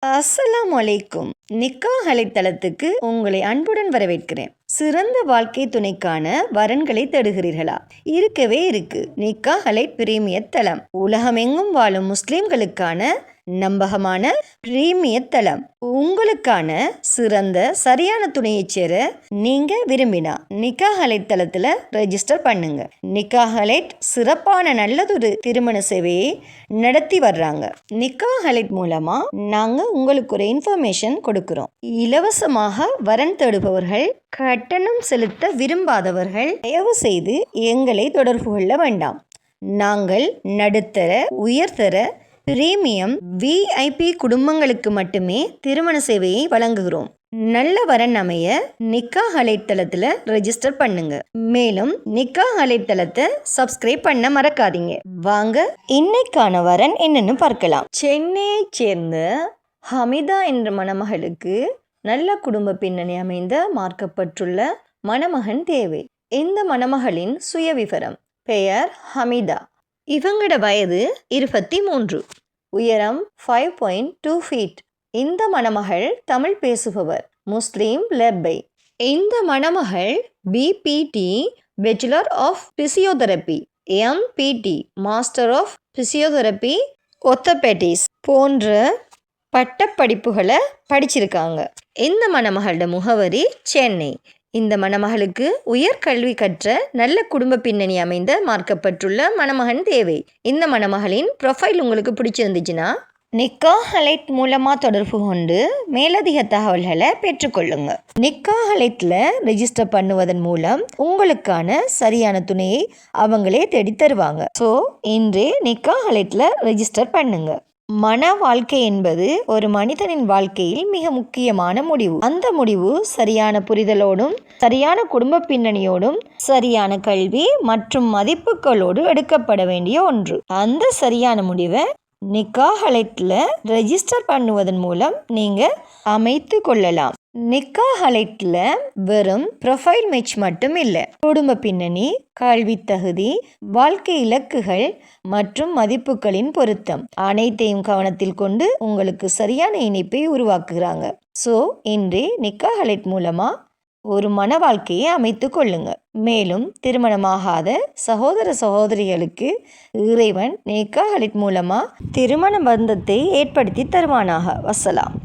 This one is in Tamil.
அஸ்ஸலாமு அலைக்கும். நிக்காஹ் அலைத்தளத்துக்கு உங்களை அன்புடன் வரவேற்கிறேன். சிறந்த வாழ்க்கை துணைக்கான வரன்களை தேடுகிறீர்களா? இருக்கவே இருக்கு நிக்காஹ் அலை பிரீமியர் தளம். உலகமெங்கும் வாழும் முஸ்லிம்களுக்கான நம்பகமான பிரீமியர் தளம். உங்களுக்கான சிறந்த சரியான துணையை சேர நீங்க விரும்பினா நிக்காஹ் அலைட் தளத்துல ரெஜிஸ்டர் பண்ணுங்க. நிக்காஹ் அலைட் சிறப்பான நல்லதொரு திருமண சேவையை நடத்தி வர்றாங்க. நிக்காஹ் அலைட் மூலமா நாங்க உங்களுக்கு ஒரு இன்ஃபர்மேஷன் கொடுக்கிறோம். இலவசமாக வரன் தேடுபவர்கள், கட்டணம் செலுத்த விரும்பாதவர்கள் தயவு செய்து எங்களை தொடர்பு கொள்ள வேண்டாம். நாங்கள் நடுத்தர, உயர்தர, பிரீமியம், விஐபி குடும்பங்களுக்கு மட்டுமே திருமண சேவையை வழங்குகிறோம். நல்ல வரன் அமைய நிக்காஹ் அலைட் தளத்துல ரெஜிஸ்டர் பண்ணுங்க. மேலும் நிக்காஹ் அலைட் தளத்தை சப்ஸ்கிரைப் பண்ண மறக்காதீங்க. வாங்க இன்னைக்கான வரன் என்னன்னு பார்க்கலாம். சென்னையை சேர்ந்த ஹமிதா என்ற மணமகளுக்கு நல்ல குடும்ப பின்னணி அமைந்த மார்க்கப்பட்டுள்ள மணமகன் தேவை. இந்த மணமகளின் சுயவிவரம்: பெயர் ஹமிதா. இவங்களோட வயது 23, உயரம் 5.2 feet. இந்த மணமகள் தமிழ் பேசுபவர், முஸ்லீம் லெப்பை. இந்த மணமகள் BPT bachelor of physiotherapy, MPT master of physiotherapy orthopaedics போன்ற பட்டப்படிப்புகளை படிச்சிருக்காங்க. இந்த மணமகளோட முகவரி சென்னை. இந்த மணமகளுக்கு உயர்கல்வி கற்ற நல்ல குடும்ப பின்னணி அமைந்த மார்க்கப்பட்டுள்ள மணமகன் தேவை. இந்த மணமகளின் ப்ரொஃபைல் உங்களுக்கு பிடிச்சிருந்துச்சுன்னா நிக்காஹ் அலைட் மூலமாக தொடர்பு கொண்டு மேலதிக தகவல்களை பெற்றுக்கொள்ளுங்க. நிக்காஹ் அலைட்டில் ரெஜிஸ்டர் பண்ணுவதன் மூலம் உங்களுக்கான சரியான துணையை அவங்களே தேடி தருவாங்க. ஸோ இன்றே நிக்காஹ் அலைட்டில் ரெஜிஸ்டர் பண்ணுங்க. மன வாழ்க்கை என்பது ஒரு மனிதனின் வாழ்க்கையில் மிக முக்கியமான முடிவு. அந்த முடிவு சரியான புரிதலோடும், சரியான குடும்ப பின்னணியோடும், சரியான கல்வி மற்றும் மதிப்புகளோடு எடுக்கப்பட வேண்டிய ஒன்று. அந்த சரியான முடிவை நிக்காஹ் அலைட்ல ரெஜிஸ்டர் பண்ணுவதன் மூலம் நீங்க அமைத்து கொள்ளலாம். நிக்காஹ் அலைட்ல வெறும் ப்ரொஃபைல் மேட்ச் மட்டும் இல்லை, குடும்ப பின்னணி, கல்வி தகுதி, வாழ்க்கை இலக்குகள் மற்றும் மதிப்புகளின் பொருத்தம் அனைத்தையும் கவனத்தில் கொண்டு உங்களுக்கு சரியான இணைப்பை உருவாக்குகிறாங்க. ஸோ இன்றே நிக்காஹ் அலைட் மூலமா ஒரு மன வாழ்க்கையை அமைத்து கொள்ளுங்க. மேலும் திருமணமாகாத சகோதர சகோதரிகளுக்கு இறைவன் நிக்காஹ் அலைட் மூலமா திருமண பந்தத்தை ஏற்படுத்தி தருவானாக. வஸ்ஸலாம்.